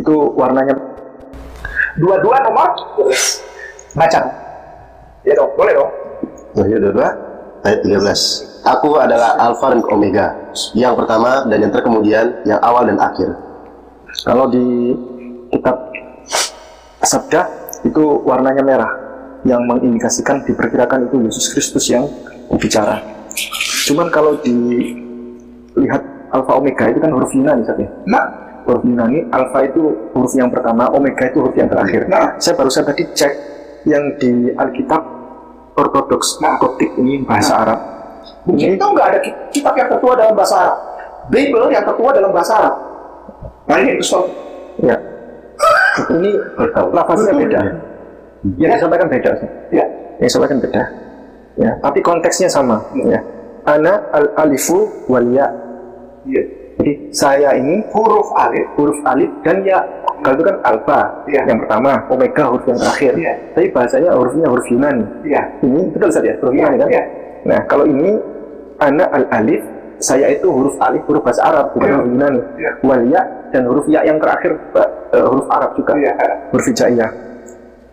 itu warnanya 22 nomor baca. Ya dong, boleh dong. Wahyu 22 ayat 13. Aku adalah Alfa dan Omega, yang pertama dan yang terkemudian, yang awal dan akhir. Kalau di kitab Sabda itu warnanya merah, yang mengindikasikan diperkirakan itu Yesus Kristus yang berbicara. Cuman kalau dilihat Alfa Omega itu kan huruf Yunani saja. Nah, Huruf Yunani, Alfa itu huruf yang pertama, Omega itu huruf yang terakhir. Nah, Saya barusan tadi cek yang di Alkitab Ortodoks Koptik ini bahasa Arab. mungkin itu nggak ada kitab yang tertua dalam bahasa Arab. Bible yang tertua dalam bahasa Arab. Nah ini itu stop. Ya, ini lafaznya beda. Yang disampaikan beda. Ya. Yang disampaikan beda. Ya, tapi konteksnya sama. Ya. Ana al-alifu wal ya. Iya. Jadi saya ini Huruf huruf alif dan ya. Kalau itu kan alfa, Iya. yang pertama, omega huruf yang terakhir. Iya. Tapi bahasanya hurufnya huruf Yunani. Iya. Ini betul saja, huruf Iya, Yunani kan? iya. Nah, kalau ini ana al-alif, saya itu huruf alif, huruf bahasa Arab, bukan Iya. huruf Yunani. Iya. Wal ya dan huruf ya yang terakhir huruf Arab juga. Iya. Huruf hijaiyah.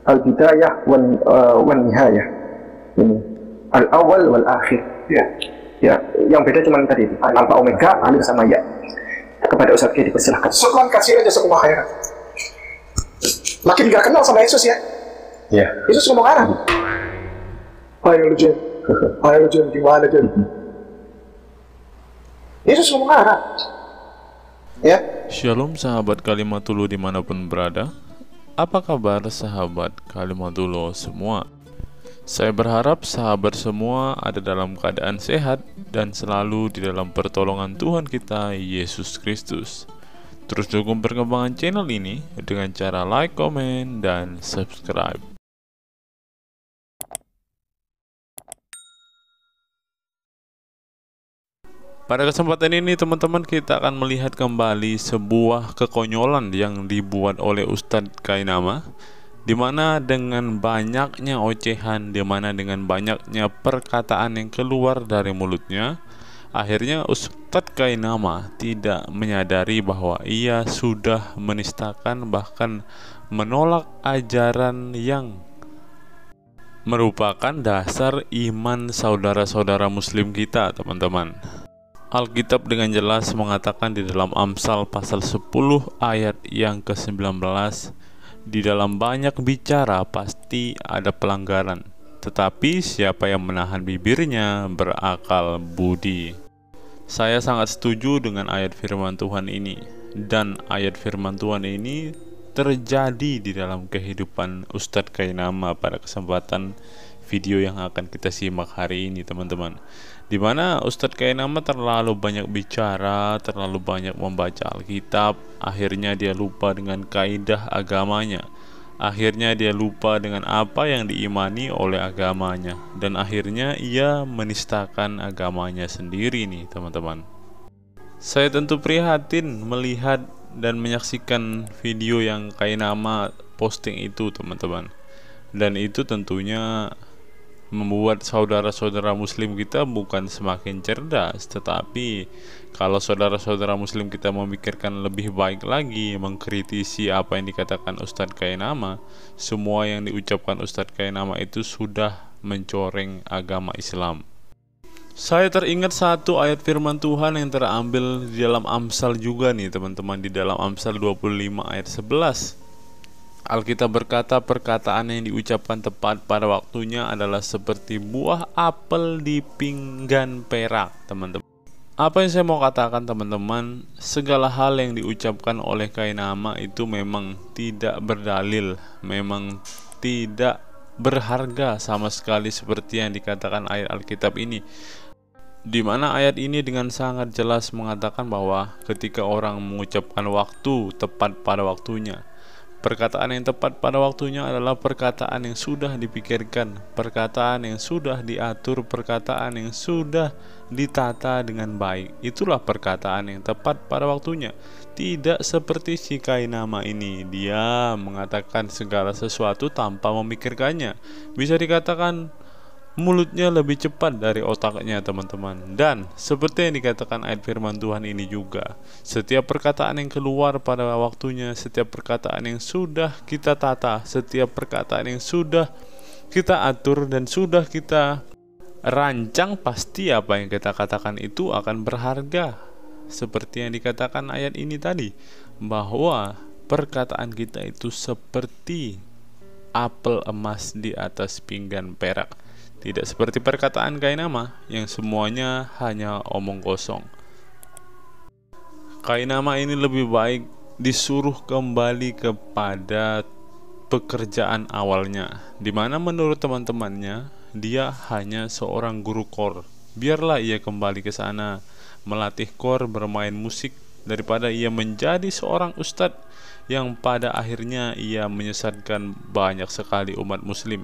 Al-bidayah wan nihayah. Ini al-awwal wal akhir. Iya. Ya, yang beda cuma tadi itu. Alfa omega, alif sama ya. Kepada Ustaz Ki dipersilahkan. Setelah kasih aja sekumah khairat. Makin gak kenal sama Yesus ya. Ya. Yesus ngomong Arab. Hai lu Jen. Hai lu Jen, gimana Jen? Yesus ngomong Arab. Ya. Shalom sahabat Kalimatullah dimanapun berada. Apa kabar sahabat Kalimatullah semua? Saya berharap sahabat semua ada dalam keadaan sehat dan selalu di dalam pertolongan Tuhan kita Yesus Kristus. Terus dukung perkembangan channel ini dengan cara like, komen, dan subscribe. Pada kesempatan ini teman-teman kita akan melihat kembali sebuah kekonyolan yang dibuat oleh Ustadz Kainama, di mana dengan banyaknya ocehan, di mana dengan banyaknya perkataan yang keluar dari mulutnya, akhirnya Ustadz Kainama tidak menyadari bahwa ia sudah menistakan bahkan menolak ajaran yang merupakan dasar iman saudara-saudara muslim kita, teman-teman. Alkitab dengan jelas mengatakan di dalam Amsal pasal 10 ayat yang ke-19, di dalam banyak bicara pasti ada pelanggaran, tetapi siapa yang menahan bibirnya berakal budi. Saya sangat setuju dengan ayat firman Tuhan ini, dan ayat firman Tuhan ini terjadi di dalam kehidupan Ustadz Kainama pada kesempatan video yang akan kita simak hari ini, teman-teman. Di mana Ustadz Kainama terlalu banyak bicara, terlalu banyak membaca Alkitab, akhirnya dia lupa dengan kaidah agamanya. Akhirnya dia lupa dengan apa yang diimani oleh agamanya, dan akhirnya ia menistakan agamanya sendiri nih, teman-teman. Saya tentu prihatin melihat dan menyaksikan video yang Kainama posting itu, teman-teman. Dan itu tentunya membuat saudara-saudara muslim kita bukan semakin cerdas, tetapi kalau saudara-saudara muslim kita memikirkan lebih baik lagi, mengkritisi apa yang dikatakan Ustadz Kainama, semua yang diucapkan Ustadz Kainama itu sudah mencoreng agama Islam. Saya teringat satu ayat firman Tuhan yang terambil di dalam Amsal juga nih, teman-teman, di dalam Amsal 25 ayat 11. Alkitab berkata, perkataan yang diucapkan tepat pada waktunya adalah seperti buah apel di pinggan perak, teman-teman. Apa yang saya mau katakan, teman-teman, segala hal yang diucapkan oleh Kainama itu memang tidak berdalil, memang tidak berharga sama sekali seperti yang dikatakan ayat Alkitab ini. Di mana ayat ini dengan sangat jelas mengatakan bahwa ketika orang mengucapkan waktu tepat pada waktunya, perkataan yang tepat pada waktunya adalah perkataan yang sudah dipikirkan, perkataan yang sudah diatur, perkataan yang sudah ditata dengan baik. Itulah perkataan yang tepat pada waktunya. Tidak seperti si Kainama ini, dia mengatakan segala sesuatu tanpa memikirkannya. Bisa dikatakan mulutnya lebih cepat dari otaknya, teman-teman. Dan seperti yang dikatakan ayat firman Tuhan ini juga, setiap perkataan yang keluar pada waktunya, setiap perkataan yang sudah kita tata, setiap perkataan yang sudah kita atur dan sudah kita rancang, pasti apa yang kita katakan itu akan berharga. Seperti yang dikatakan ayat ini tadi, bahwa perkataan kita itu seperti apel emas di atas pinggan perak, tidak seperti perkataan Kainama yang semuanya hanya omong kosong. Kainama ini lebih baik disuruh kembali kepada pekerjaan awalnya, di mana menurut teman-temannya dia hanya seorang guru kor. Biarlah ia kembali ke sana melatih kor bermain musik, daripada ia menjadi seorang ustadz yang pada akhirnya ia menyesatkan banyak sekali umat muslim,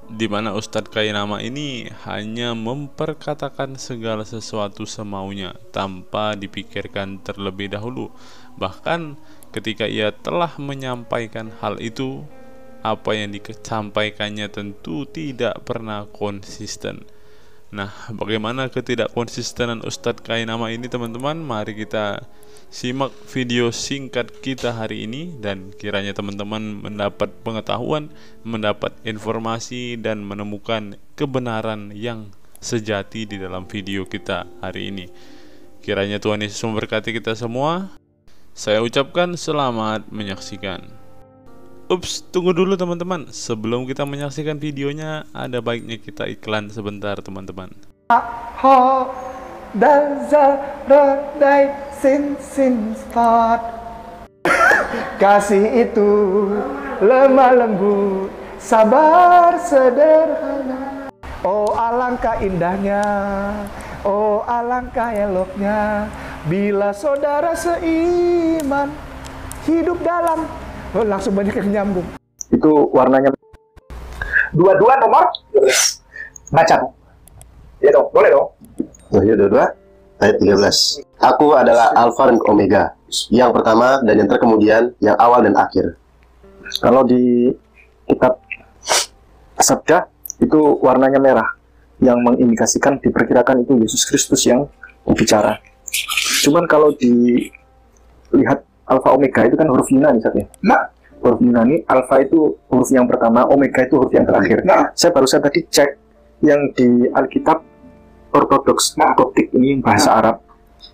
di mana Ustadz Kainama ini hanya memperkatakan segala sesuatu semaunya tanpa dipikirkan terlebih dahulu. Bahkan ketika ia telah menyampaikan hal itu, apa yang disampaikannya tentu tidak pernah konsisten. Nah, bagaimana ketidakkonsistenan Ustadz Kainama ini, teman-teman? Mari kita simak video singkat kita hari ini, dan kiranya teman-teman mendapat pengetahuan, mendapat informasi, dan menemukan kebenaran yang sejati di dalam video kita hari ini. Kiranya Tuhan Yesus memberkati kita semua. Saya ucapkan selamat menyaksikan. Ups, tunggu dulu teman-teman. Sebelum kita menyaksikan videonya, ada baiknya kita iklan sebentar, teman-teman. Kasih itu lemah lembut, sabar sederhana. Oh alangkah indahnya, oh alangkah eloknya, bila saudara seiman hidup dalam. Oh, langsung banyak yang nyambung. Itu warnanya. Dua-dua nomor baca. Ya dong, boleh dong. Wahyu 22 ayat 13. Aku adalah Alfa dan Omega, yang pertama dan yang terkemudian, yang awal dan akhir. Kalau di kitab Sabda itu warnanya merah, yang mengindikasikan diperkirakan itu Yesus Kristus yang berbicara. Cuman kalau dilihat Alfa Omega itu kan huruf Yunani, ya. Nah, huruf Yunani, Alfa itu huruf yang pertama, Omega itu huruf yang terakhir. Nah, saya barusan tadi cek yang di Alkitab Ortodoks Koptik ini yang bahasa Arab.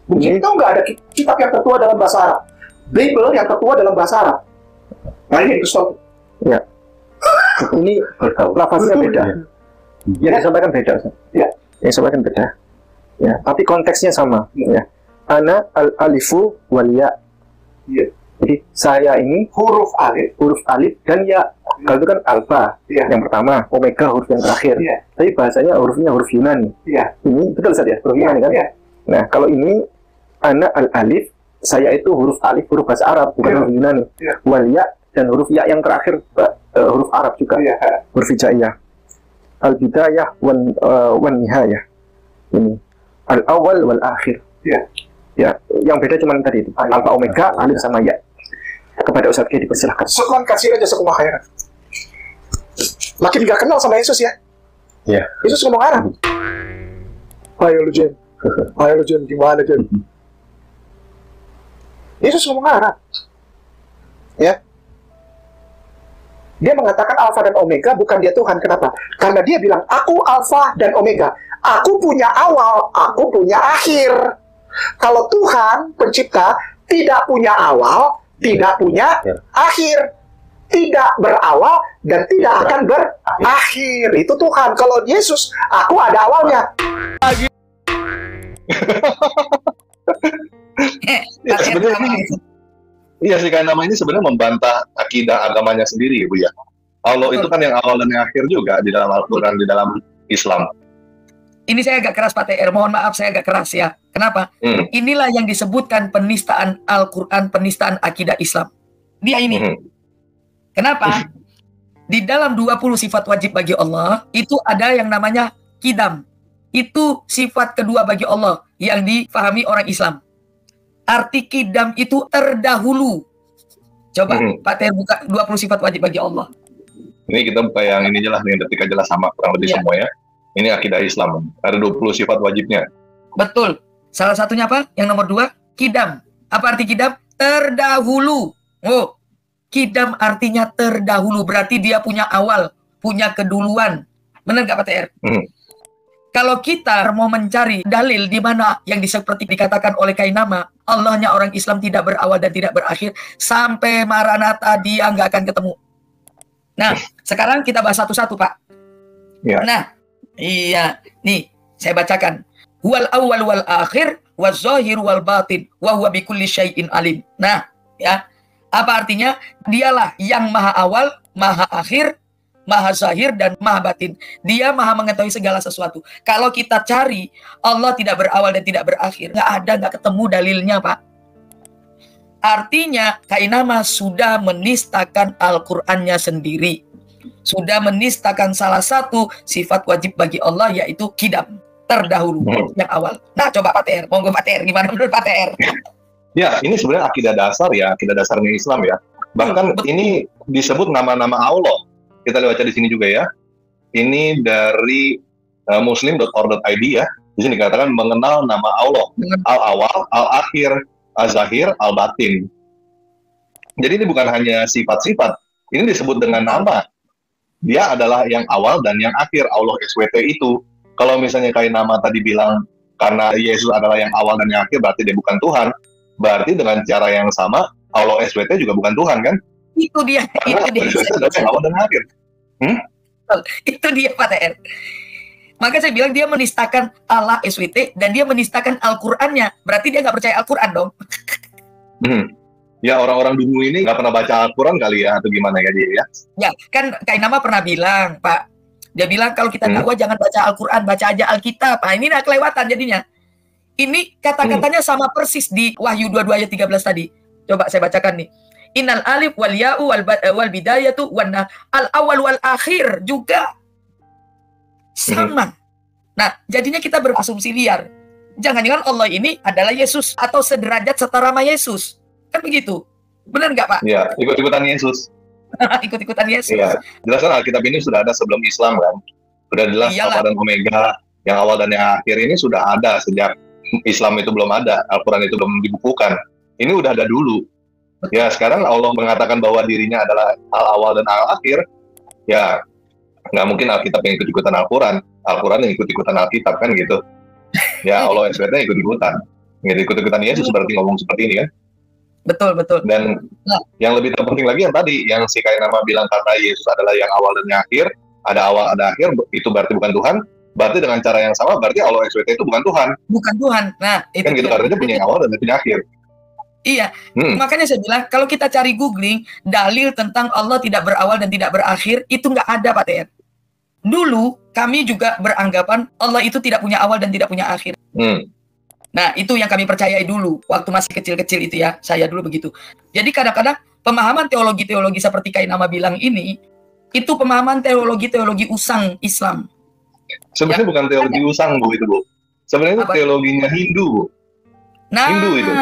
Mungkin itu nggak ada kitab yang tertua dalam bahasa Arab. Bible yang tertua dalam bahasa Arab. Nah ini Kristen. Ya. Ini lafaznya beda. Yang disampaikan beda. Ya. Yang disampaikan beda. Ya. Tapi konteksnya sama. Ya. Ana al-alifu wal ya. Ya. Jadi saya ini huruf alif dan ya. Kalau itu kan alfa yang pertama, omega huruf yang terakhir. Ya. Tapi bahasanya hurufnya huruf Yunani. Ya. Ini betul saja huruf Yunani kan? Ya. Nah kalau ini ana al-alif, saya itu huruf alif huruf bahasa Arab bukan huruf Yunani. Ya. Wal ya dan huruf ya yang terakhir huruf Arab juga. Ya. Huruf hijaiyah. Al-bidayah wan nihayah. Ini al-awwal wal akhir. Ya. Ya, yang beda cuma tadi itu. Alfa omega, alif sama ya. Kepada Ustadz K dipersilahkan. Sultan kasih aja sekumah khairan. Makin gak kenal sama Yesus ya. Ya. Yesus ngomong Arab. Ayo lu Jen. Ayo lu Jen, gimana Jen? Yesus ngomong Arab. Ya. Dia mengatakan Alfa dan Omega, bukan dia Tuhan. Kenapa? Karena dia bilang, aku Alfa dan Omega. Aku punya awal, aku punya akhir. Kalau Tuhan, pencipta, tidak punya awal, tidak punya akhir. Tidak berawal dan tidak akan berakhir. Itu Tuhan. Kalau Yesus, aku ada awalnya. Ya, sebenarnya iya sih, kayak nama ini sebenarnya membantah akidah agamanya sendiri, Bu ya. Allah itu kan yang awal dan yang akhir juga di dalam Al-Quran, di dalam Islam. Ini saya agak keras Pak TR, mohon maaf saya agak keras ya. Kenapa? Inilah yang disebutkan penistaan Al-Quran, penistaan akidah Islam. Dia ini. Kenapa? Di dalam 20 sifat wajib bagi Allah, itu ada yang namanya kidam. Itu sifat kedua bagi Allah yang difahami orang Islam. Arti kidam itu terdahulu. Coba Pak TR buka 20 sifat wajib bagi Allah. Ini kita buka yang ini jelas nih, detik aja lah sama kurang lebih semua ya. Ini akidah Islam. Ada 20 sifat wajibnya. Betul. Salah satunya apa? Yang nomor 2, kidam. Apa arti kidam? Terdahulu. Oh, kidam artinya terdahulu. Berarti dia punya awal, punya keduluan. Benar nggak Pak TR? Kalau kita mau mencari dalil di mana yang seperti dikatakan oleh Kainama, Allahnya orang Islam tidak berawal dan tidak berakhir, sampai Maranatha dia nggak akan ketemu. Nah, sekarang kita bahas satu-satu, Pak. Ya. Nah, iya. Nih, saya bacakan. Huwal awwal wal akhir, waz zahir wal batin, wa huwa bikulli syai'in alim. Nah, ya. Apa artinya? Dialah yang maha awal, maha akhir, maha zahir, dan maha batin. Dia maha mengetahui segala sesuatu. Kalau kita cari, Allah tidak berawal dan tidak berakhir. Nggak ketemu dalilnya, Pak. Artinya, Kainama sudah menistakan Al-Qur'annya sendiri. Sudah menistakan salah satu sifat wajib bagi Allah, yaitu kidam. Terdahulu, yang awal. Nah, coba Pak TR. Monggo Pak TR. Gimana menurut Pak TR? Ya, ini sebenarnya akidah dasar ya, akidah dasarnya Islam ya. Bahkan ini disebut nama-nama Allah. Kita baca di sini juga ya. Ini dari muslim.org.id ya. Di sini dikatakan mengenal nama Allah. Al-awal, al-akhir, al-zahir, al-batin. Jadi ini bukan hanya sifat-sifat. Ini disebut dengan nama. Dia adalah yang awal dan yang akhir. Allah SWT itu. Kalau misalnya Kainama tadi bilang karena Yesus adalah yang awal dan yang akhir, berarti dia bukan Tuhan. Berarti dengan cara yang sama, Allah SWT juga bukan Tuhan, kan? Itu dia. Karena Yesus adalah yang awal dan akhir. Itu dia Pak TR. Maka saya bilang dia menistakan Allah SWT dan dia menistakan Al-Qur'annya. Berarti dia nggak percaya Al-Qur'an dong. Ya, orang-orang dulu ini nggak pernah baca Al-Quran kali ya, atau gimana ya dia ya? Ya, kan Kainama pernah bilang, Pak. Dia bilang kalau kita dakwah jangan baca Al-Quran, baca aja Alkitab. Nah, ini kelewatan jadinya. Ini kata-katanya sama persis di Wahyu 22 ayat 13 tadi. Coba saya bacakan nih. Innal alif wal ya'u wal bidayatu wan al awal wal akhir juga sama. Nah, jadinya kita berasumsi liar. Jangan-jangan Allah ini adalah Yesus atau sederajat setara sama Yesus. Kan begitu. Benar nggak, Pak? Iya, ikut-ikutan Yesus. Ikut-ikutan Yesus. Iya. Jelas kan Alkitab ini sudah ada sebelum Islam kan. Sudah jelas Alfa dan Omega, yang awal dan yang akhir ini sudah ada sejak Islam itu belum ada, Al-Quran itu belum dibukukan. Ini udah ada dulu. Ya, sekarang Allah mengatakan bahwa dirinya adalah al-awal dan al-akhir. Ya, nggak mungkin Alkitab yang ikut-ikutan Al-Quran. Al-Quran yang ikut-ikutan Alkitab kan gitu. Ya, Allah SWT ikut-ikutan. Ikut-ikutan Yesus berarti ngomong seperti ini kan. Betul. Dan yang lebih terpenting lagi yang tadi, yang si Kainama bilang karena Yesus adalah yang awal dan yang akhir, ada awal, ada akhir, itu berarti bukan Tuhan. Berarti dengan cara yang sama, berarti Allah SWT itu bukan Tuhan. Bukan Tuhan. Nah, itu kan gitu, karena dia punya yang awal dan punya akhir. Iya, makanya saya bilang, kalau kita cari googling, dalil tentang Allah tidak berawal dan tidak berakhir, itu nggak ada, Pak TR. Dulu, kami juga beranggapan Allah itu tidak punya awal dan tidak punya akhir. Nah, itu yang kami percayai dulu, waktu masih kecil-kecil itu ya, saya dulu begitu. Jadi kadang-kadang, pemahaman teologi-teologi seperti Kainama bilang ini, itu pemahaman teologi-teologi usang Islam. Sebenarnya bukan teologi usang, Bu, itu, Bu. Sebenarnya itu teologinya Hindu, Bu. Nah, Hindu itu.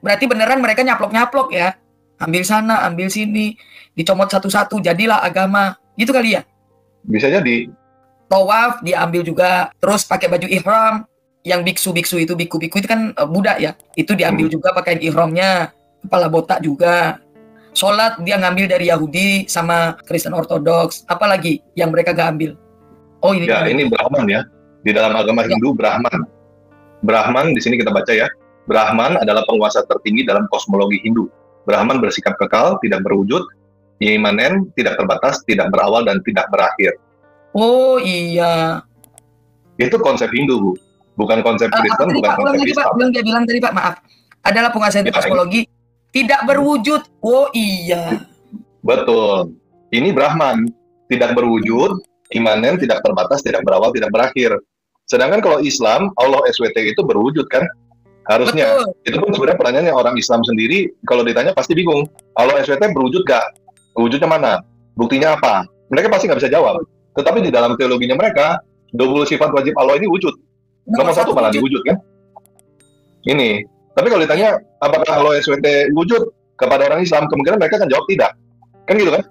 Berarti beneran mereka nyaplok-nyaplok ya. Ambil sana, ambil sini, dicomot satu-satu, jadilah agama. Gitu kali ya? Bisa jadi. Tawaf diambil juga, terus pakai baju ihram. Yang biksu-biksu itu, biku-biku itu kan Buddha ya. Itu diambil juga pakaian ihramnya, kepala botak juga. Sholat dia ngambil dari Yahudi sama Kristen Ortodoks. Apalagi yang mereka gak ambil? Oh ini. Ya, ini Brahman ya. Di dalam agama Hindu, Brahman. Brahman di sini kita baca ya. Brahman adalah penguasa tertinggi dalam kosmologi Hindu. Brahman bersikap kekal, tidak berwujud, imanen, tidak terbatas, tidak berawal, dan tidak berakhir. Oh iya. Itu konsep Hindu, Bu. Bukan konsep Kristen, bukan konsep Islam. Belum dia bilang tadi, Pak, maaf. Adalah penguasa kosmologi, tidak berwujud. Oh iya. Betul. Ini Brahman. Tidak berwujud, imanen, tidak terbatas, tidak berawal, tidak berakhir. Sedangkan kalau Islam, Allah SWT itu berwujud kan? Harusnya. Betul. Itu pun sebenarnya pertanyaannya orang Islam sendiri, kalau ditanya pasti bingung. Allah SWT berwujud gak? Wujudnya mana? Buktinya apa? Mereka pasti nggak bisa jawab. Tetapi di dalam teologinya mereka, 20 sifat wajib Allah ini wujud. Nomor satu malah diwujud kan? Ini. Tapi kalau ditanya, apakah Allah SWT wujud kepada orang Islam, kemungkinan mereka akan jawab tidak. Kan gitu kan?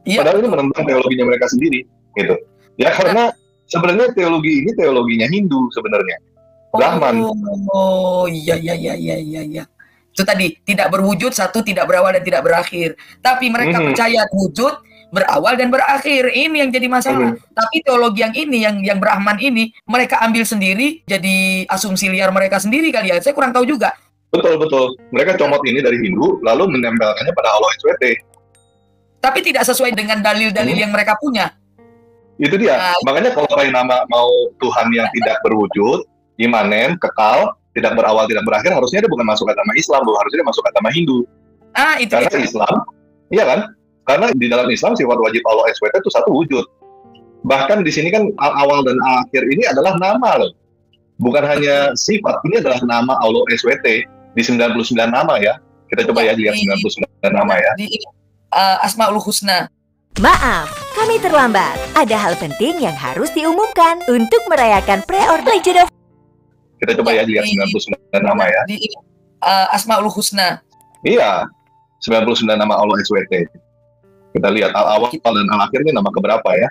Iya. Padahal ini menentang teologinya mereka sendiri. Gitu. Ya karena Sebenarnya teologi ini teologinya Hindu sebenarnya. Brahman. Oh, iya. Itu tadi, tidak berwujud, satu, tidak berawal dan tidak berakhir. Tapi mereka percaya wujud, berawal dan berakhir. Ini yang jadi masalah. Tapi teologi yang ini, yang Brahman ini, mereka ambil sendiri, jadi asumsi liar mereka sendiri kali ya. Saya kurang tahu juga. Betul. Mereka comot ini dari Hindu, lalu menempelkannya pada Allah SWT. Tapi tidak sesuai dengan dalil-dalil yang mereka punya. Itu dia. Makanya kalau kayak nama mau Tuhan yang tidak berwujud, imanen, kekal, tidak berawal, tidak berakhir, harusnya dia bukan masuk agama Islam, harusnya dia masuk agama Hindu. Itu karena dia. Islam, iya kan? Karena di dalam Islam sifat wajib Allah SWT itu satu wujud. Bahkan di sini kan awal dan akhir ini adalah nama loh. Bukan hanya sifat, ini adalah nama Allah SWT di 99 nama ya. Kita coba ya lihat 99 nama ya. Di Asmaul Husna. Maaf, kami terlambat. Ada hal penting yang harus diumumkan untuk merayakan pre-order Legend of. Kita coba ya lihat 99 nama ya. Di Asmaul Husna. Iya, 99 nama Allah SWT. Kita lihat al-awal dan al-akhir ini nama keberapa ya?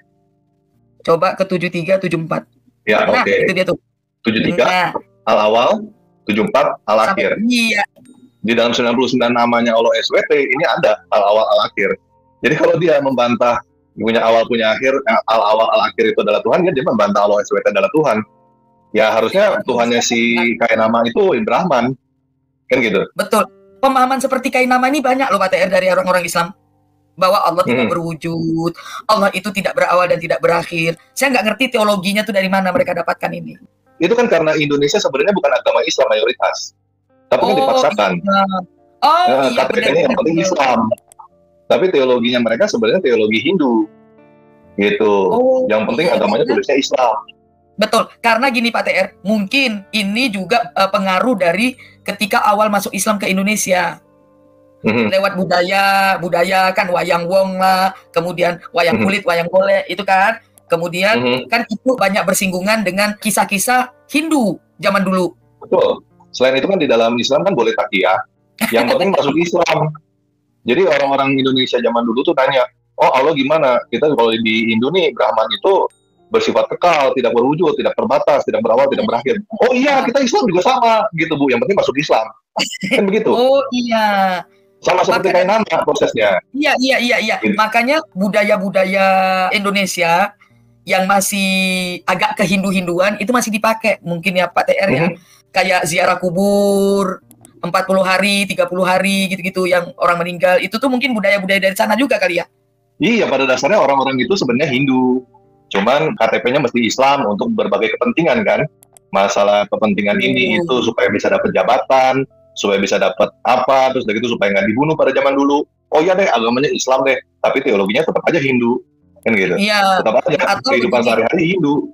Coba ke 73, 74. Ya, oke. Itu dia tuh. 73, al-awal, 74, al-akhir. Iya. Di dalam 99 namanya Allah SWT, ini ada al-awal, al-akhir. Jadi kalau dia membantah punya awal, punya akhir, al-awal, al-akhir itu adalah Tuhan, dia membantah Allah SWT adalah Tuhan. Ya harusnya Tuhannya si Kainama itu Brahman. Kan gitu. Betul. Pemahaman seperti Kainama ini banyak loh Pak TR dari orang-orang Islam. Bahwa Allah tidak berwujud, Allah itu tidak berawal dan tidak berakhir. Saya nggak ngerti teologinya tuh dari mana mereka dapatkan ini. Itu kan karena Indonesia sebenarnya bukan agama Islam mayoritas. Tapi kan dipaksakan. Iya. KTP-nya yang penting Islam. Tapi teologinya mereka sebenarnya teologi Hindu. Gitu. Yang penting agamanya tulisnya Islam. Betul, karena gini Pak TR, mungkin ini juga pengaruh dari ketika awal masuk Islam ke Indonesia. Lewat budaya kan wayang wong lah, kemudian wayang kulit, wayang golek itu kan. Kemudian kan itu banyak bersinggungan dengan kisah-kisah Hindu zaman dulu. Betul. Selain itu kan di dalam Islam kan boleh takiyah. Yang penting masuk Islam. Jadi orang-orang Indonesia zaman dulu tuh tanya, oh Allah gimana? Kita kalau di Indo nih Brahman itu bersifat kekal, tidak berwujud, tidak terbatas, tidak berawal, tidak berakhir. Oh iya, kita Islam juga sama, gitu Bu. Yang penting masuk Islam. Kan begitu. Oh iya. Sama seperti kayak nama prosesnya. Iya. Gitu. Makanya budaya-budaya Indonesia yang masih agak ke Hindu-Hinduan itu masih dipakai. Mungkin ya Pak TR ya. Kayak ziarah kubur, 40 hari, 30 hari, gitu-gitu yang orang meninggal. Itu tuh mungkin budaya-budaya dari sana juga kali ya? Iya, pada dasarnya orang-orang itu sebenarnya Hindu. Cuman KTP-nya mesti Islam untuk berbagai kepentingan kan. Masalah kepentingan ini itu supaya bisa dapat jabatan, supaya bisa dapat apa, terus dari itu supaya nggak dibunuh pada zaman dulu. Oh iya deh, agamanya Islam deh, tapi teologinya tetap aja Hindu. Kan gitu. Iya. Tetap aja kehidupan sehari-hari Hindu.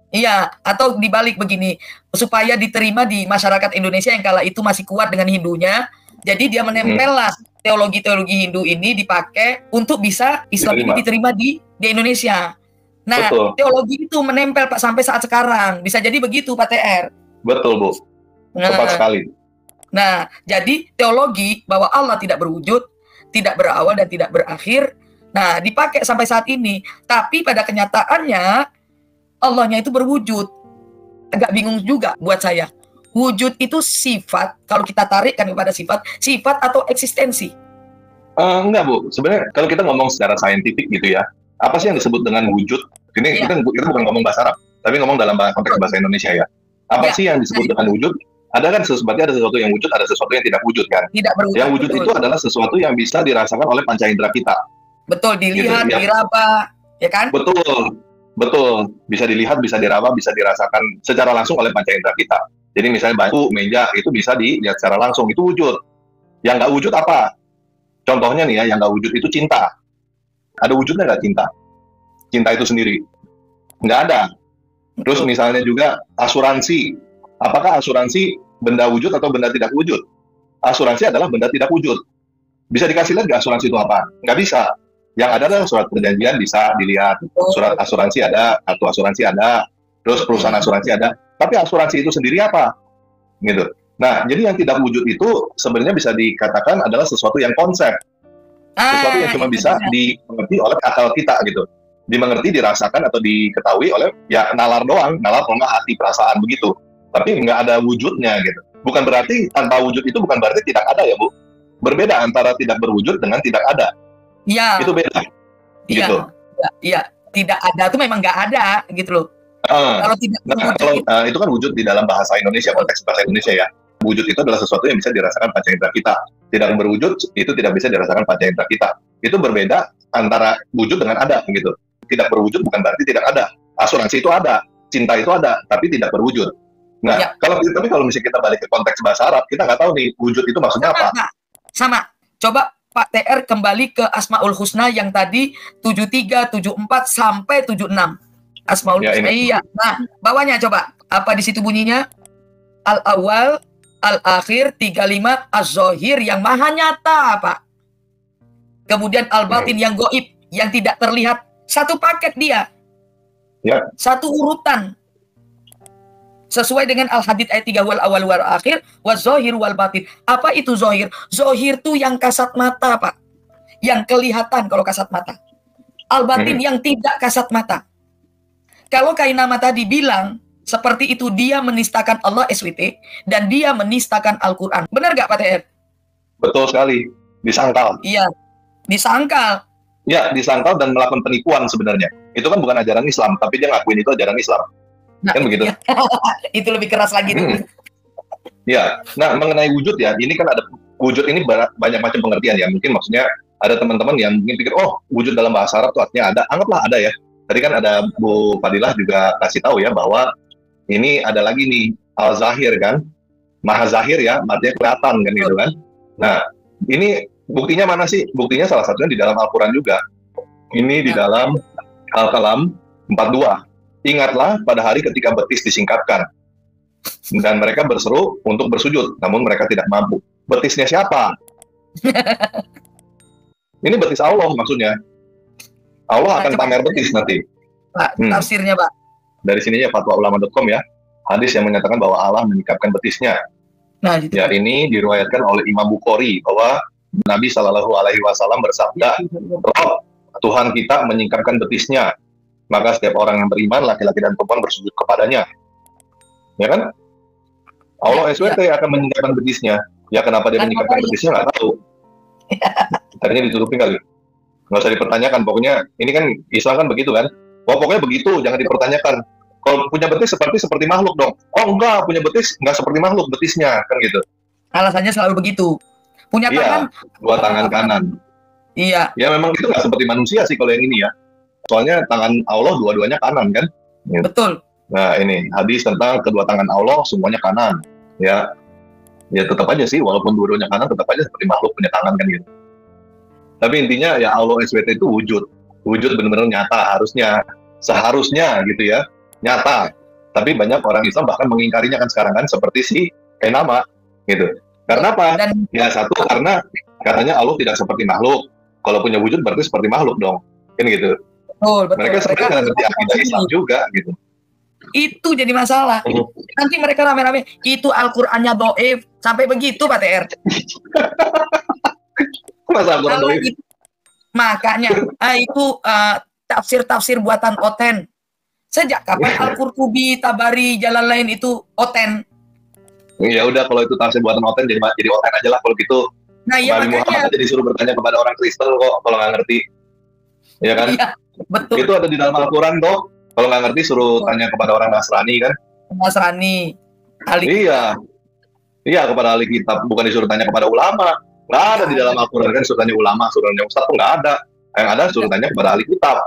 Iya, atau dibalik begini, supaya diterima di masyarakat Indonesia yang kala itu masih kuat dengan Hindunya, jadi dia menempel lah teologi-teologi Hindu ini dipakai untuk bisa Islam ini diterima di Indonesia. Nah, betul. Teologi itu menempel Pak sampai saat sekarang. Bisa jadi begitu Pak TR. Betul Bu, tepat sekali. Nah, jadi teologi bahwa Allah tidak berwujud, tidak berawal dan tidak berakhir, nah dipakai sampai saat ini. Tapi pada kenyataannya Allahnya itu berwujud. Agak bingung juga buat saya. Wujud itu sifat, kalau kita tarikkan kepada sifat atau eksistensi? Enggak Bu, sebenarnya kalau kita ngomong secara saintifik gitu ya, apa sih yang disebut dengan wujud? Ini kita bukan ngomong bahasa Arab, tapi ngomong dalam konteks bahasa Indonesia ya. Apa sih yang disebut dengan wujud? Ada kan ada sesuatu yang wujud, ada sesuatu yang tidak wujud kan? Tidak berwujud. Yang wujud itu adalah sesuatu yang bisa dirasakan oleh panca indera kita. Betul, dilihat, gitu, diraba, ya kan? Betul. Bisa dilihat, bisa diraba, bisa dirasakan secara langsung oleh panca indera kita. Jadi misalnya batu, meja, itu bisa dilihat secara langsung, itu wujud. Yang nggak wujud apa? Contohnya nih ya, yang nggak wujud itu cinta. Ada wujudnya nggak cinta? Cinta itu sendiri? Nggak ada. Terus misalnya juga asuransi. Apakah asuransi benda wujud atau benda tidak wujud? Asuransi adalah benda tidak wujud. Bisa dikasih lihat nggak asuransi itu apa? Nggak bisa. Yang ada adalah surat perjanjian bisa dilihat. Surat asuransi ada, kartu asuransi ada, terus perusahaan asuransi ada. Tapi asuransi itu sendiri apa? Gitu. Nah, jadi yang tidak wujud itu sebenarnya bisa dikatakan adalah sesuatu yang konsep. Sesuatu yang cuma bisa dimengerti oleh akal kita gitu. dimengerti, dirasakan atau diketahui oleh ya nalar doang, nalar sama hati, perasaan begitu. Tapi nggak ada wujudnya gitu. Bukan berarti tanpa wujud itu bukan berarti tidak ada ya Bu. Berbeda antara tidak berwujud dengan tidak ada. Iya. Itu beda. Iya. Gitu. Iya. Tidak ada itu memang nggak ada gitu loh. Kalau tidak berwujud, itu kan wujud di dalam bahasa Indonesia, konteks bahasa Indonesia ya. Wujud itu adalah sesuatu yang bisa dirasakan panca indera kita. Tidak berwujud itu tidak bisa dirasakan panca indera kita. Itu berbeda antara wujud dengan ada gitu. Tidak berwujud bukan berarti tidak ada. Asuransi itu ada, cinta itu ada, tapi tidak berwujud. Nah, ya. kalau misalnya kita balik ke konteks bahasa Arab, kita nggak tahu nih wujud itu maksudnya apa. Sama. Coba Pak TR kembali ke Asmaul Husna yang tadi 73, 74 sampai 76. Asmaul Husna. Iya. Nah, bawahnya coba. Apa di situ bunyinya? Al-awwal, al-akhir, 35, az-zahir yang maha nyata, Pak. Kemudian al-batin yang goib, yang tidak terlihat. Satu paket dia. Ya. Satu urutan. Sesuai dengan Al-Hadid ayat 3 wal awal wal akhir waz zahir wal batin. Apa itu zahir? Zahir itu yang kasat mata, Pak. Yang kelihatan kalau kasat mata. Al-batin yang tidak kasat mata. Kalau Kainama tadi bilang seperti itu, dia menistakan Allah SWT dan dia menistakan Al-Qur'an. Benar gak Pak TR? Betul sekali. Disangkal. Iya. Disangkal. Ya, disangkal dan melakukan penipuan sebenarnya. Itu kan bukan ajaran Islam, tapi dia ngakuin itu ajaran Islam. Nah, kan begitu. Itu lebih keras lagi. Ya, nah mengenai wujud ya, ini kan ada wujud ini banyak macam pengertian ya. Mungkin maksudnya ada teman-teman yang mungkin pikir, oh wujud dalam bahasa Arab itu artinya ada. Anggaplah ada ya. Tadi kan ada Bu Fadilah juga kasih tahu ya bahwa ini ada lagi nih al-zahir kan, maha zahir ya, artinya kelihatan kan gitu kan. Nah, ini buktinya mana sih? Buktinya salah satunya di dalam Al-Quran juga. Ini di dalam Al-Kalam 42. Ingatlah pada hari ketika betis disingkapkan dan mereka berseru untuk bersujud, namun mereka tidak mampu. Betisnya siapa? Ini betis Allah maksudnya. Allah akan pamer betis nanti. Pak, tafsirnya Pak. Dari sininya fatwaulama.com ya. Hadis yang menyatakan bahwa Allah menyingkapkan betisnya. Nah, gitu. Ya, ini diriwayatkan oleh Imam Bukhari bahwa Nabi SAW bersabda, "Roh, Tuhan kita menyingkapkan betisnya. Maka setiap orang yang beriman, laki-laki dan perempuan bersujud kepadanya." Ya kan? Allah SWT akan menyingkapkan betisnya. Ya kenapa dia menyingkapkan betisnya nggak tahu. Tadinya ditutupin kali. Nggak usah dipertanyakan. Pokoknya ini kan Islam kan begitu kan. Oh, pokoknya begitu, jangan dipertanyakan. Kalau punya betis seperti makhluk dong. Oh enggak, punya betis nggak seperti makhluk betisnya kan gitu. Alasannya selalu begitu. Punya tangan. Dua tangan kanan. Iya. Ya memang itu nggak seperti manusia sih kalau yang ini ya. Soalnya tangan Allah dua-duanya kanan kan? Gitu. Betul. Nah ini hadis tentang kedua tangan Allah semuanya kanan. Ya tetap aja sih walaupun dua-duanya kanan tetap aja seperti makhluk punya tangan kan gitu. Tapi intinya ya Allah SWT itu wujud benar-benar nyata seharusnya gitu ya nyata. Tapi banyak orang Islam bahkan mengingkarinya kan sekarang kan seperti si Kainama gitu. Karena apa? Ya satu karena katanya Allah tidak seperti makhluk. Kalau punya wujud berarti seperti makhluk dong, kan gitu. Betul. Mereka sebenarnya ngerti akidah Islam juga gitu. Itu jadi masalah. Nanti mereka rame-rame itu Al-Qur'annya dhaif sampai begitu Pak TR. Masa Al-Qur'an dhaif? Makanya itu tafsir-tafsir buatan Oten. Sejak kapan Al-Qurtubi, Tabari, Jalalain itu Oten? Ya udah kalau itu tafsir buatan Oten jadi Oten aja lah kalau gitu. Nah, iya makanya Muhammad aja disuruh bertanya kepada orang Kristen kok kalau nggak ngerti. Ya kan? Iya, betul. Itu ada di dalam Al-Quran toh. Kalau nggak ngerti suruh tanya kepada orang Nasrani kan? Nasrani. Iya kepada ahli kitab, bukan disuruh tanya kepada ulama. Nggak ada di dalam Al-Quran kan suruh tanya ulama, suruh tanya ustaz tuh nggak ada. Yang ada suruh tanya kepada ahli kitab.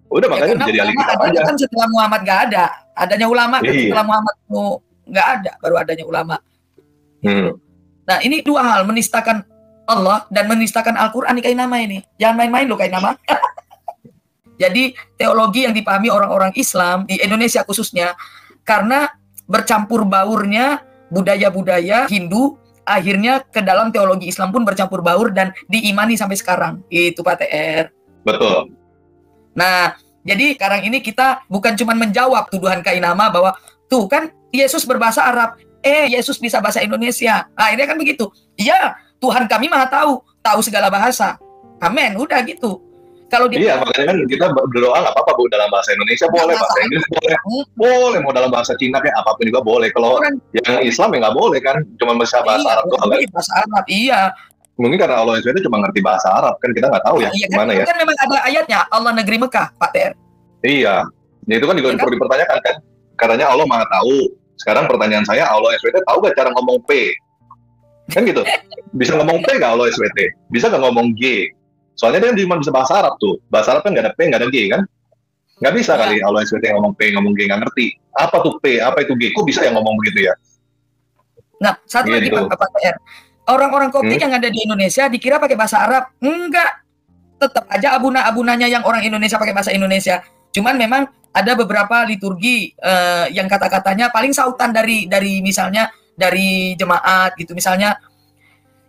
Udah makanya menjadi ahli kitab aja. Kan setelah Muhammad nggak ada, adanya ulama. Kan setelah Muhammad nggak ada, baru adanya ulama. Nah ini dua hal, menistakan Allah dan menistakan Al-Quran nih Kainama ini. Jangan main-main loh Kainama. Jadi teologi yang dipahami orang-orang Islam di Indonesia khususnya, karena bercampur baurnya budaya-budaya Hindu, akhirnya ke dalam teologi Islam pun bercampur baur dan diimani sampai sekarang. Itu Pak TR. Betul. Nah, jadi sekarang ini kita bukan cuma menjawab tuduhan Kainama bahwa tuh kan Yesus berbahasa Arab, Yesus bisa bahasa Indonesia. Nah, ini kan begitu. Iya, Tuhan kami maha tahu segala bahasa. Amin, udah gitu. Kalau dia Iya, makanya kan kita berdoa nggak apa-apa Bu, dalam bahasa Indonesia boleh, bahasa Inggris boleh, boleh, mau dalam bahasa Cina kayak apapun juga boleh. Kalau yang Islam ya nggak boleh kan, cuma bisa bahasa Arab doang kan. Bahasa Arab, iya. Mungkin karena Allah SWT cuma ngerti bahasa Arab, kan kita nggak tahu ya Iya, gimana ya. kan memang ada ayatnya, Allah negeri Mekah, Pak TR. Iya, ya itu kan juga perlu dipertanyakan kan. Katanya Allah Maha tahu. Sekarang pertanyaan saya, Allah SWT tahu gak cara ngomong P? Kan gitu. Bisa ngomong P nggak Allah SWT? Bisa nggak ngomong G? Soalnya dia cuma bisa bahasa Arab tuh. Bahasa Arab kan nggak ada P, nggak ada G kan? Nggak bisa kali Allah SWT ngomong P, ngomong G, nggak ngerti. Apa tuh P, apa itu G? Kok bisa yang ngomong begitu ya? Nah, satu lagi Pak TR. Orang-orang Koptik yang ada di Indonesia dikira pakai bahasa Arab. Enggak. Tetap aja abuna-abunanya yang orang Indonesia pakai bahasa Indonesia. Cuman memang ada beberapa liturgi yang kata-katanya paling sautan dari misalnya dari jemaat gitu. Misalnya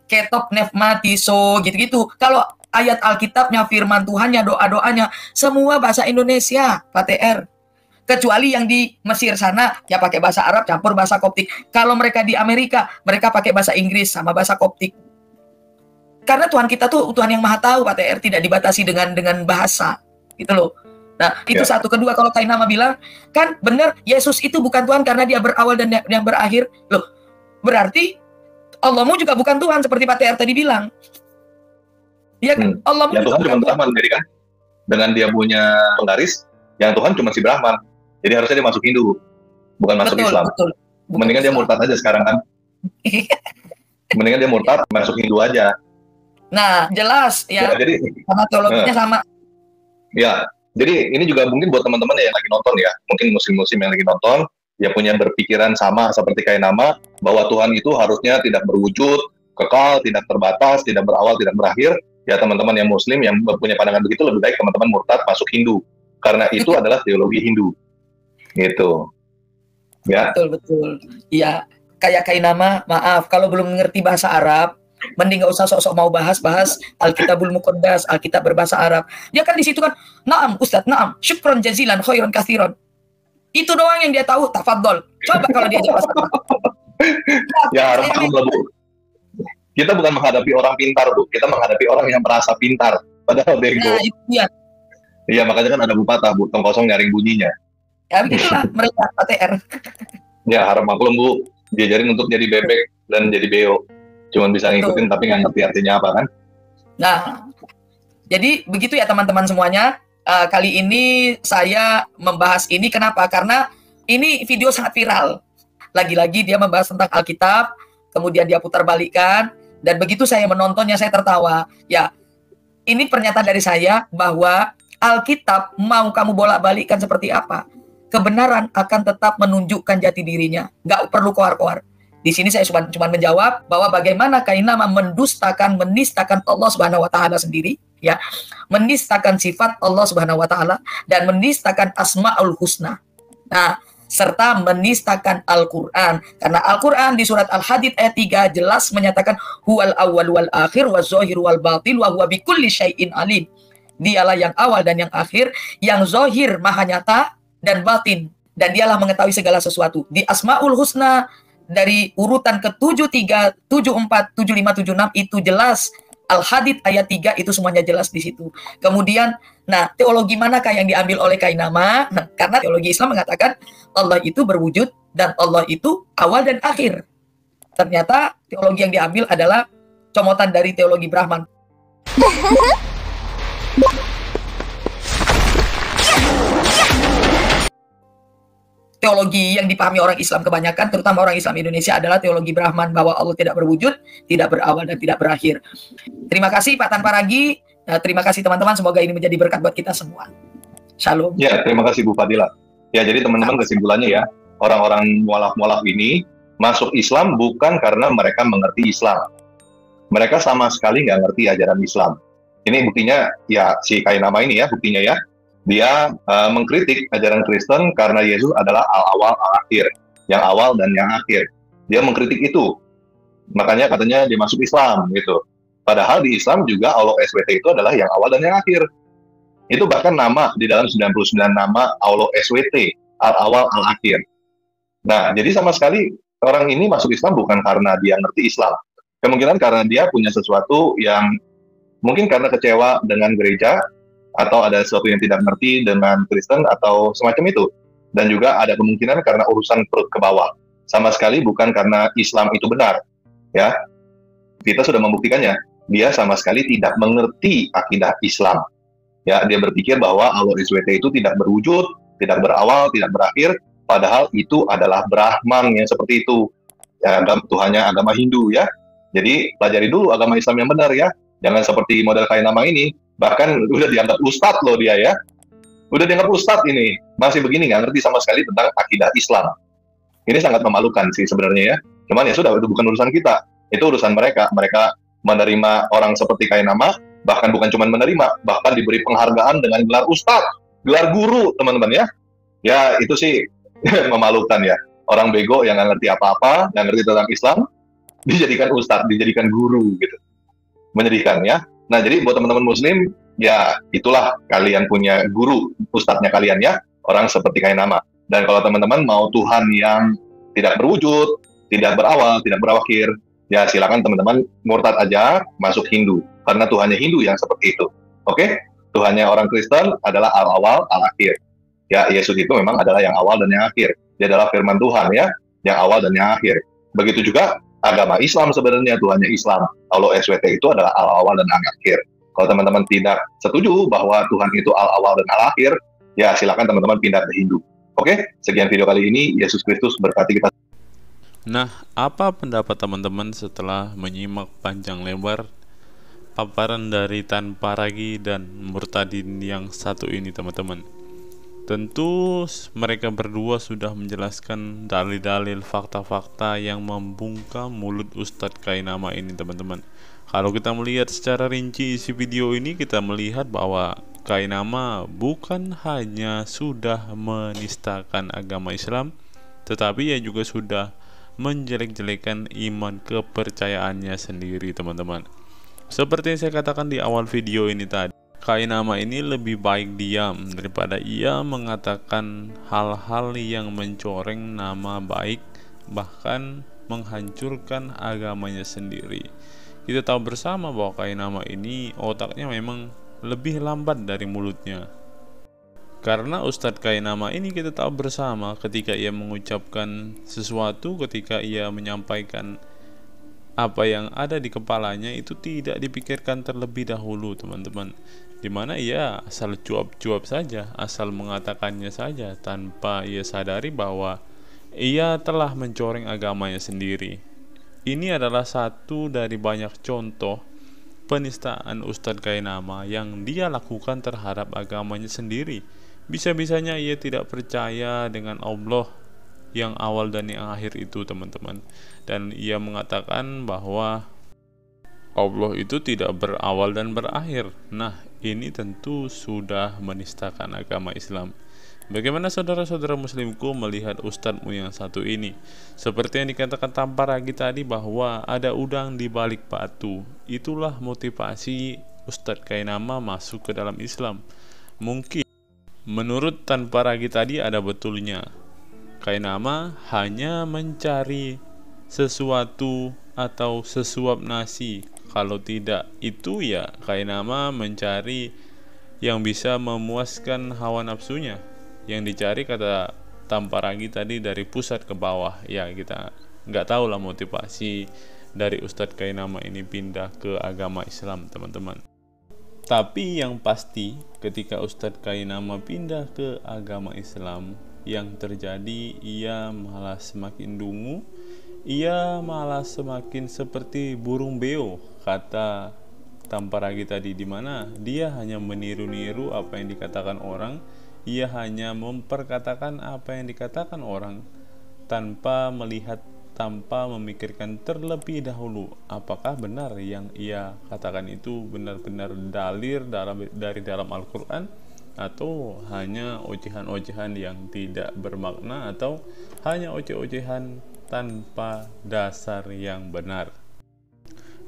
ketop nefma tiso gitu-gitu. Kalau ayat Alkitabnya, firman Tuhannya, doa-doanya, semua bahasa Indonesia, Pak TR. Kecuali yang di Mesir sana, ya pakai bahasa Arab campur bahasa Koptik. Kalau mereka di Amerika, mereka pakai bahasa Inggris sama bahasa Koptik. Karena Tuhan kita tuh Tuhan yang Maha Tahu, Pak TR, tidak dibatasi dengan bahasa, gitu loh. Nah, itu satu. Kedua, kalau Kainama bilang, kan benar, Yesus itu bukan Tuhan karena dia berawal dan yang berakhir. Loh, berarti Allahmu juga bukan Tuhan, seperti Pak TR tadi bilang. Iya kan? Allah yang Tuhan cuma Brahman, jadi kan dengan dia punya penggaris, yang Tuhan cuma si Brahman. Jadi harusnya dia masuk Hindu, bukan masuk Islam. Mendingan dia murtad aja sekarang kan. Mendingan dia murtad, masuk Hindu aja. Nah, jelas ya. Jadi sama teologinya sama. Ya, jadi ini juga mungkin buat teman-teman yang lagi nonton ya, mungkin muslim-muslim yang lagi nonton, ya punya berpikiran sama seperti Kainama, bahwa Tuhan itu harusnya tidak berwujud, kekal, tidak terbatas, tidak berawal, tidak berakhir. Ya teman-teman yang muslim yang punya pandangan begitu, lebih baik teman-teman murtad masuk Hindu, karena itu adalah teologi Hindu gitu ya. Betul iya, kayak Kainama, maaf kalau belum mengerti bahasa Arab, mending gak usah sok-sok mau bahas Alkitabul Muqaddas, Alkitab berbahasa Arab. Dia kan di situ kan, naam Ustadz, naam, syukron jazilan, khairan kathiron. Itu doang yang dia tahu, tafadhol. Coba kalau dia bahasa Arab. Ya harus Bu. Kita bukan menghadapi orang pintar, Bu. Kita menghadapi orang yang merasa pintar, padahal bego. Nah, itu dia. Iya, makanya kan ada pepatah, Bu, tong kosong nyaring bunyinya. Ya, begitulah mereka, ATR. Ya, harap maklum, Bu. Diajarin untuk jadi bebek dan jadi beo. Cuman bisa ngikutin, tapi nggak ngerti artinya apa, kan? Nah, jadi begitu ya teman-teman semuanya. Kali ini saya membahas ini, kenapa? Karena ini video sangat viral. Lagi-lagi dia membahas tentang Alkitab, kemudian dia putar balikkan. Dan begitu saya menontonnya, saya tertawa. Ya, ini pernyataan dari saya bahwa Alkitab mau kamu bolak-balikkan seperti apa, kebenaran akan tetap menunjukkan jati dirinya. Nggak perlu koar-koar. Di sini saya cuma menjawab bahwa bagaimana Kainama menistakan Allah Subhanahu wa taala sendiri, ya. Menistakan sifat Allah Subhanahu wa taala dan menistakan Asmaul Husna. Nah, serta menistakan Al-Quran. Karena Al-Quran di surat Al-Hadid ayat 3 jelas menyatakan huwal awwal wal akhir wa zahir wal batin wa huwa bikulli syai'in alim. Dialah yang awal dan yang akhir, yang zahir maha nyata dan batin, dan dialah mengetahui segala sesuatu. Di Asmaul Husna dari urutan ke-73, 74, 75, 76 itu jelas. Al-Hadid ayat 3 itu semuanya jelas di situ. Kemudian, nah, teologi manakah yang diambil oleh Kainama? Nah, karena teologi Islam mengatakan Allah itu berwujud dan Allah itu awal dan akhir. Ternyata teologi yang diambil adalah comotan dari teologi Brahman. Teologi yang dipahami orang Islam kebanyakan, terutama orang Islam Indonesia, adalah teologi Brahman, bahwa Allah tidak berwujud, tidak berawal, dan tidak berakhir. Terima kasih Pak Tanpa Ragi. Terima kasih teman-teman. Semoga ini menjadi berkat buat kita semua. Shalom. Ya, terima kasih Bu Fadila. Ya, jadi teman-teman kesimpulannya ya, orang-orang mualaf-mualaf ini masuk Islam bukan karena mereka mengerti Islam. Mereka sama sekali nggak ngerti ajaran Islam. Ini buktinya, ya si Kainama ini ya, buktinya ya. Dia mengkritik ajaran Kristen karena Yesus adalah al-awal al-akhir, yang awal dan yang akhir. Dia mengkritik itu, makanya katanya dia masuk Islam gitu. Padahal di Islam juga Allah SWT itu adalah yang awal dan yang akhir. Itu bahkan nama di dalam 99 nama Allah SWT, al-awal al-akhir. Nah, jadi sama sekali orang ini masuk Islam bukan karena dia ngerti Islam. Kemungkinan karena dia punya sesuatu yang mungkin karena kecewa dengan gereja, atau ada sesuatu yang tidak mengerti dengan Kristen atau semacam itu. Dan juga ada kemungkinan karena urusan perut ke bawah. Sama sekali bukan karena Islam itu benar. Ya, kita sudah membuktikannya. Dia sama sekali tidak mengerti akidah Islam. Ya, dia berpikir bahwa Allah SWT itu tidak berwujud, tidak berawal, tidak berakhir. Padahal itu adalah Brahman yang seperti itu. Ya, Tuhannya agama Hindu ya. Jadi pelajari dulu agama Islam yang benar ya. Jangan seperti model kain nama ini. Bahkan udah dianggap ustadz loh dia ya. Udah dianggap ustadz ini. Masih begini, nggak ngerti sama sekali tentang akidah Islam. Ini sangat memalukan sih sebenarnya ya. Cuman ya sudah, itu bukan urusan kita. Itu urusan mereka. Mereka menerima orang seperti kain nama, bahkan bukan cuma menerima, bahkan diberi penghargaan dengan gelar ustadz, gelar guru, teman-teman ya. Ya itu sih memalukan ya. Orang bego yang nggak ngerti apa-apa, nggak ngerti tentang Islam, dijadikan ustadz, dijadikan guru gitu. Menyedihkan ya. Nah, jadi buat teman-teman muslim, ya itulah kalian punya guru, ustadznya kalian ya, orang seperti kain nama. Dan kalau teman-teman mau Tuhan yang tidak berwujud, tidak berawal, tidak berakhir, ya silakan teman-teman murtad aja, masuk Hindu. Karena Tuhannya Hindu yang seperti itu. Oke? Tuhannya orang Kristen adalah al-awal, al-akhir. Ya, Yesus itu memang adalah yang awal dan yang akhir. Dia adalah firman Tuhan ya, yang awal dan yang akhir. Begitu juga agama Islam sebenarnya, Tuhannya Islam. Allah SWT itu adalah al-awal dan al-akhir. Kalau teman-teman tidak setuju bahwa Tuhan itu al-awal dan al-akhir, ya silakan teman-teman pindah ke Hindu. Oke, sekian video kali ini. Yesus Kristus berkati kita. Nah, apa pendapat teman-teman setelah menyimak panjang lebar paparan dari Tanpa Ragi dan Murtadin yang satu ini, teman-teman? Tentu mereka berdua sudah menjelaskan dalil-dalil fakta-fakta yang membungkam mulut Ustadz Kainama ini, teman-teman. Kalau kita melihat secara rinci isi video ini, kita melihat bahwa Kainama bukan hanya sudah menistakan agama Islam, tetapi ia juga sudah menjelek-jelekan iman kepercayaannya sendiri, teman-teman. Seperti yang saya katakan di awal video ini tadi, Kainama ini lebih baik diam daripada ia mengatakan hal-hal yang mencoreng nama baik, bahkan menghancurkan agamanya sendiri. Kita tahu bersama bahwa Kainama ini otaknya memang lebih lambat dari mulutnya. Karena Ustadz Kainama ini kita tahu bersama ketika ia mengucapkan sesuatu, ketika ia menyampaikan apa yang ada di kepalanya itu tidak dipikirkan terlebih dahulu, teman-teman. Dimana ia asal cuap-cuap saja, asal mengatakannya saja tanpa ia sadari bahwa ia telah mencoreng agamanya sendiri. Ini adalah satu dari banyak contoh penistaan Ustadz Kainama yang dia lakukan terhadap agamanya sendiri. Bisa-bisanya ia tidak percaya dengan Allah yang awal dan yang akhir itu, teman-teman. Dan ia mengatakan bahwa Allah itu tidak berawal dan berakhir. Nah, ini tentu sudah menistakan agama Islam. Bagaimana saudara-saudara muslimku melihat ustadzmu yang satu ini? Seperti yang dikatakan Tanpa Ragi tadi bahwa ada udang di balik batu. Itulah motivasi Ustadz Kainama masuk ke dalam Islam. Mungkin menurut Tanpa Ragi tadi ada betulnya. Kainama hanya mencari sesuatu atau sesuap nasi. Kalau tidak itu ya Kainama mencari yang bisa memuaskan hawa nafsunya. Yang dicari kata Tanpa Ragi tadi dari pusat ke bawah. Ya kita nggak tahu lah motivasi dari Ustadz Kainama ini pindah ke agama Islam, teman-teman. Tapi yang pasti ketika Ustadz Kainama pindah ke agama Islam, yang terjadi ia malah semakin dungu, ia malah semakin seperti burung beo, kata Tanpa Ragi tadi, dimana dia hanya meniru-niru apa yang dikatakan orang, ia hanya memperkatakan apa yang dikatakan orang tanpa melihat, tanpa memikirkan terlebih dahulu apakah benar yang ia katakan itu benar-benar dalil dari dalam Al-Quran, atau hanya ocehan-ocehan yang tidak bermakna, atau hanya oceh-ocehan tanpa dasar yang benar.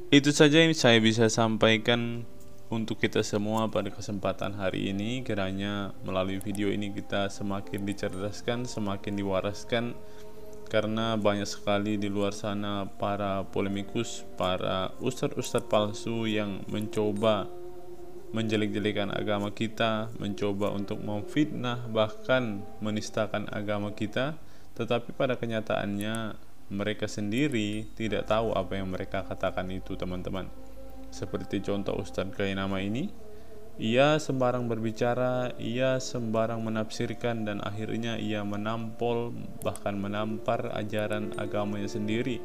Itu saja yang saya bisa sampaikan untuk kita semua pada kesempatan hari ini. Kiranya melalui video ini kita semakin dicerdaskan, semakin diwaraskan, karena banyak sekali di luar sana para polemikus, para ustadz-ustadz palsu yang mencoba menjelek-jelekan agama kita, mencoba untuk memfitnah, bahkan menistakan agama kita, tetapi pada kenyataannya mereka sendiri tidak tahu apa yang mereka katakan itu, teman-teman. Seperti contoh Ustadz Kainama ini, ia sembarang berbicara, ia sembarang menafsirkan, dan akhirnya ia menampol, bahkan menampar ajaran agamanya sendiri.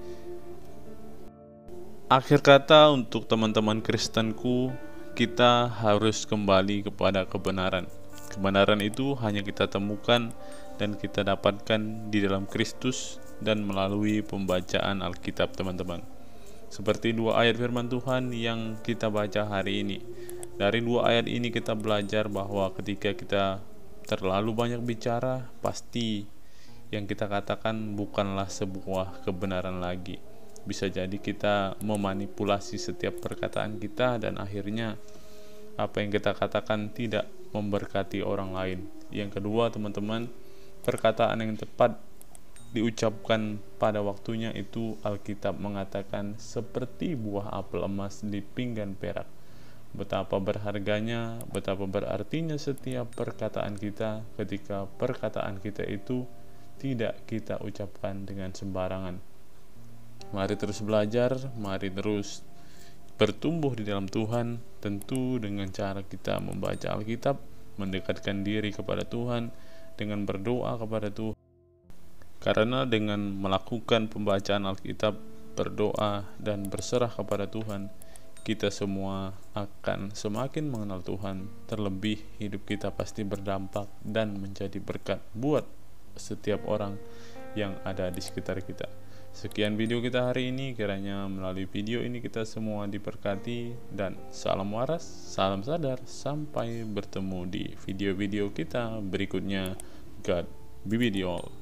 Akhir kata untuk teman-teman Kristenku, kita harus kembali kepada kebenaran. Kebenaran itu hanya kita temukan dan kita dapatkan di dalam Kristus dan melalui pembacaan Alkitab, teman-teman. Seperti 2 ayat firman Tuhan yang kita baca hari ini. Dari 2 ayat ini kita belajar bahwa ketika kita terlalu banyak bicara, pasti yang kita katakan bukanlah sebuah kebenaran lagi. Bisa jadi kita memanipulasi setiap perkataan kita dan akhirnya apa yang kita katakan tidak memberkati orang lain. Yang kedua, teman-teman, perkataan yang tepat diucapkan pada waktunya itu Alkitab mengatakan seperti buah apel emas di pinggan perak. Betapa berharganya, betapa berartinya setiap perkataan kita ketika perkataan kita itu tidak kita ucapkan dengan sembarangan. Mari terus belajar, mari terus bertumbuh di dalam Tuhan, tentu dengan cara kita membaca Alkitab, mendekatkan diri kepada Tuhan, dengan berdoa kepada Tuhan. Karena dengan melakukan pembacaan Alkitab, berdoa, dan berserah kepada Tuhan, kita semua akan semakin mengenal Tuhan. Terlebih hidup kita pasti berdampak dan menjadi berkat buat setiap orang yang ada di sekitar kita. Sekian video kita hari ini, kiranya melalui video ini kita semua diberkati, dan salam waras, salam sadar, sampai bertemu di video-video kita berikutnya. God be with you all.